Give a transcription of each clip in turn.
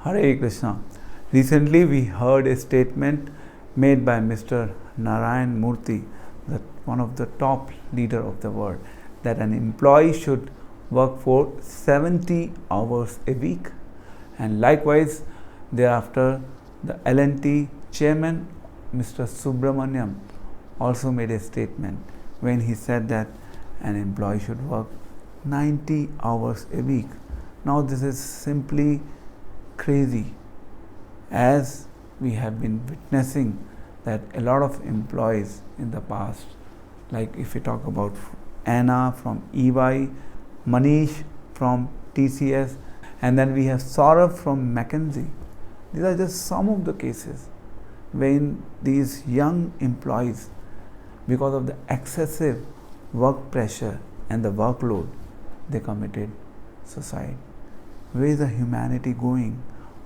Hare Krishna. Recently we heard a statement made by Mr. Narayan Murthy, one of the top leader of the world, that an employee should work for 70 hours a week. And likewise, thereafter, the L&T chairman, Mr. Subramaniam, also made a statement when he said that an employee should work 90 hours a week. Now this is simply crazy, as we have been witnessing that a lot of employees in the past, like if we talk about Anna from EY, Manish from TCS, and then we have Saurabh from McKinsey. These are just some of the cases when these young employees, because of the excessive work pressure and the workload, they committed suicide. Where is the humanity going?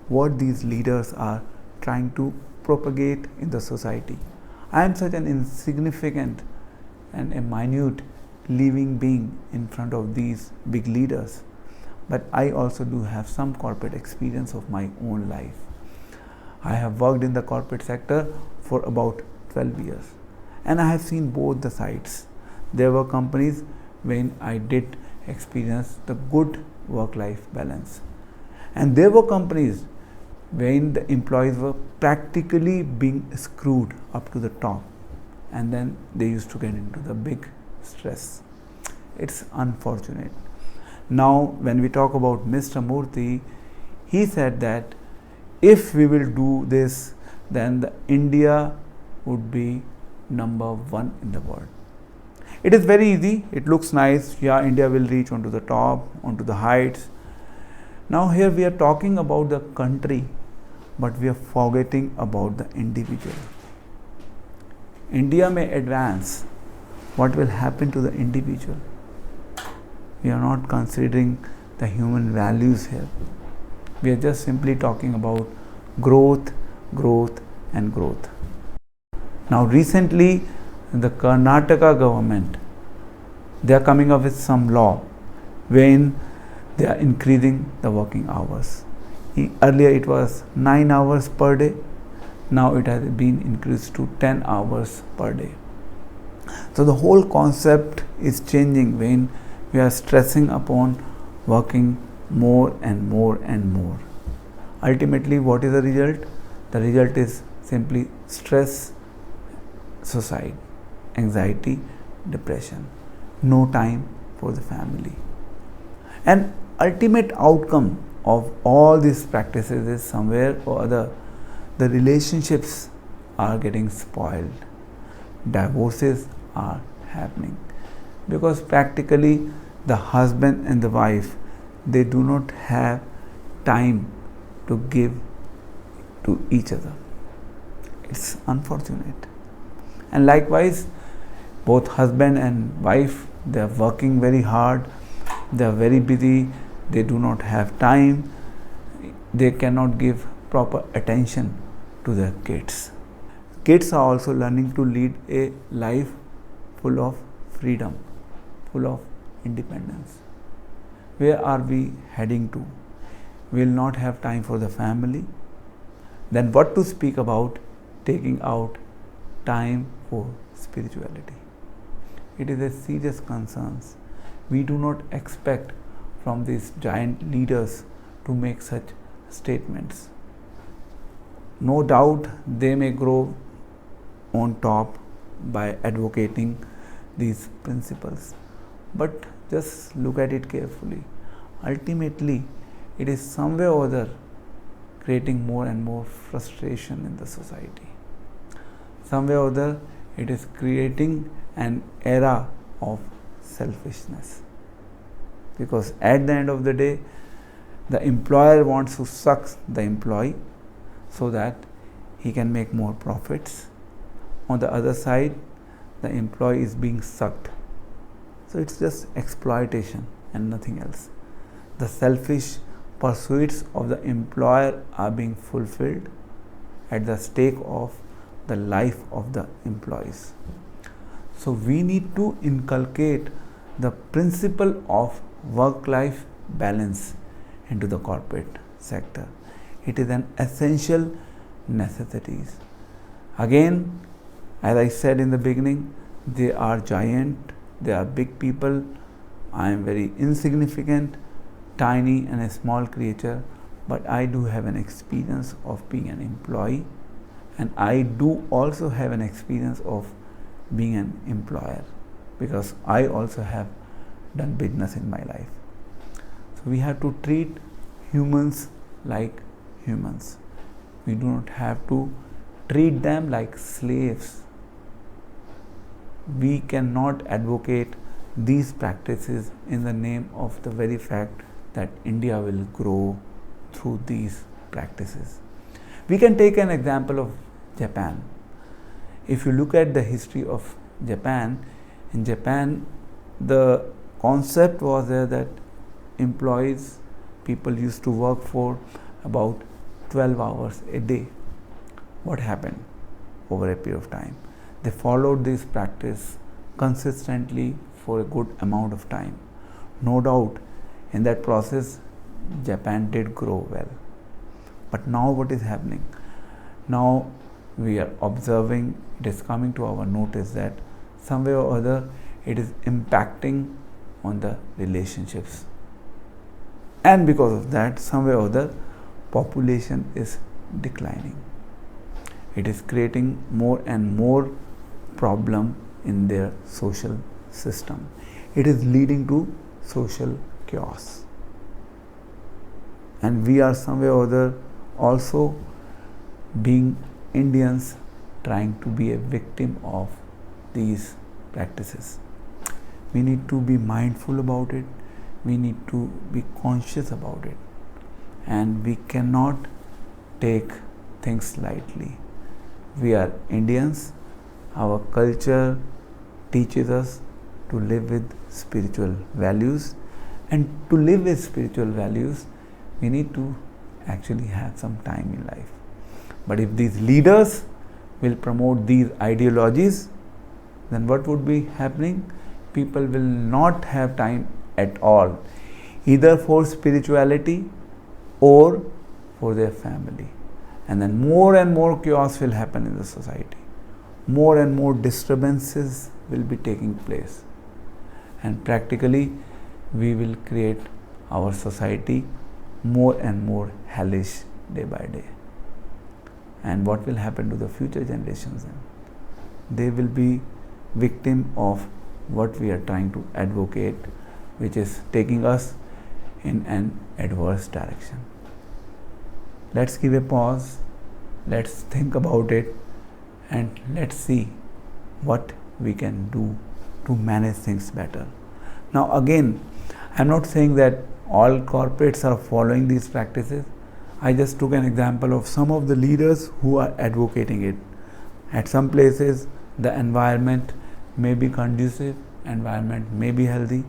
What these leaders are trying to propagate in the society? I am such an insignificant and a minute living being in front of these big leaders, but I also do have some corporate experience of my own life. I have worked in the corporate sector for about 12 years and I have seen both the sides. There were companies when I did experience the good work-life balance, and there were companies when the employees were practically being screwed up to the top, and then they used to get into the big stress. It's unfortunate. Now when we talk about Mr. Murthy, he said that if we will do this, then India would be number one in the world. It is very easy, it looks nice, yeah, India will reach onto the top, onto the heights. Now here we are talking about the country, but we are forgetting about the individual. India may advance, what will happen to the individual? We are not considering the human values here. We are just simply talking about growth, growth and growth. Now recently, the Karnataka government, they are coming up with some law when they are increasing the working hours. Earlier it was 9 hours per day, now it has been increased to 10 hours per day. So the whole concept is changing when we are stressing upon working more and more and more. Ultimately, what is the result? The result is simply stress, suicide, anxiety, depression, no time for the family. And ultimate outcome of all these practices is somewhere or other, the relationships are getting spoiled, divorces are happening, because practically the husband and the wife, they do not have time to give to each other. It's unfortunate. And likewise, both husband and wife, they are working very hard, they are very busy, they do not have time, they cannot give proper attention to their kids. Kids are also learning to lead a life full of freedom, full of independence. Where are we heading to? We will not have time for the family. Then what to speak about taking out time for spirituality? It is a serious concern. We do not expect from these giant leaders to make such statements. No doubt they may grow on top by advocating these principles, but just look at it carefully. Ultimately, it is somewhere or other creating more and more frustration in the society. Somewhere or other, it is creating an era of selfishness. Because at the end of the day, the employer wants to suck the employee so that he can make more profits. On the other side, the employee is being sucked. So it's just exploitation and nothing else. The selfish pursuits of the employer are being fulfilled at the stake of the life of the employees. So we need to inculcate the principle of work-life balance into the corporate sector. It is an essential necessity. Again, as I said in the beginning, they are giant, they are big people. I am very insignificant, tiny and a small creature, but I do have an experience of being an employee, and I do also have an experience of being an employer, because I also have done business in my life. So we have to treat humans like humans. We do not have to treat them like slaves. We cannot advocate these practices in the name of the very fact that India will grow through these practices. We can take an example of Japan. If you look at the history of Japan, in Japan the concept was there that employees, people used to work for about 12 hours a day. What happened over a period of time? They followed this practice consistently for a good amount of time. No doubt in that process Japan did grow well. But now what is happening? Now we are observing, it is coming to our notice that some way or other it is impacting on the relationships. And because of that, some way or other, population is declining. It is creating more and more problem in their social system. It is leading to social chaos. And we are some way or other also, being Indians, trying to be a victim of these practices. We need to be mindful about it. We need to be conscious about it. And we cannot take things lightly. We are Indians. Our culture teaches us to live with spiritual values. And to live with spiritual values, we need to actually have some time in life. But if these leaders will promote these ideologies, then what would be happening? People will not have time at all, either for spirituality or for their family. And then more and more chaos will happen in the society. More and more disturbances will be taking place. And practically, we will create our society more and more hellish day by day. And what will happen to the future generations then? They will be victim of what we are trying to advocate, which is taking us in an adverse direction. Let's give a pause, let's think about it, and let's see what we can do to manage things better. Now again, I'm not saying that all corporates are following these practices. I just took an example of some of the leaders who are advocating it. At some places, the environment may be conducive, environment may be healthy.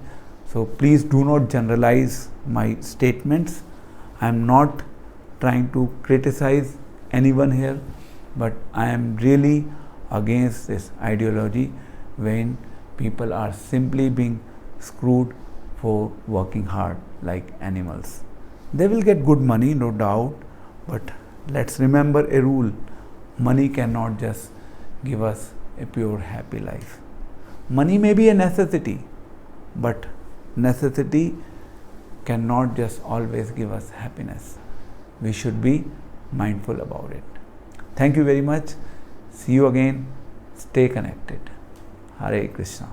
So please do not generalize my statements. I am not trying to criticize anyone here, but I am really against this ideology when people are simply being screwed for working hard like animals. They will get good money, no doubt, but let's remember a rule: money cannot just give us a pure happy life. Money may be a necessity, but necessity cannot just always give us happiness. We should be mindful about it. Thank you very much. See you again. Stay connected. Hare Krishna.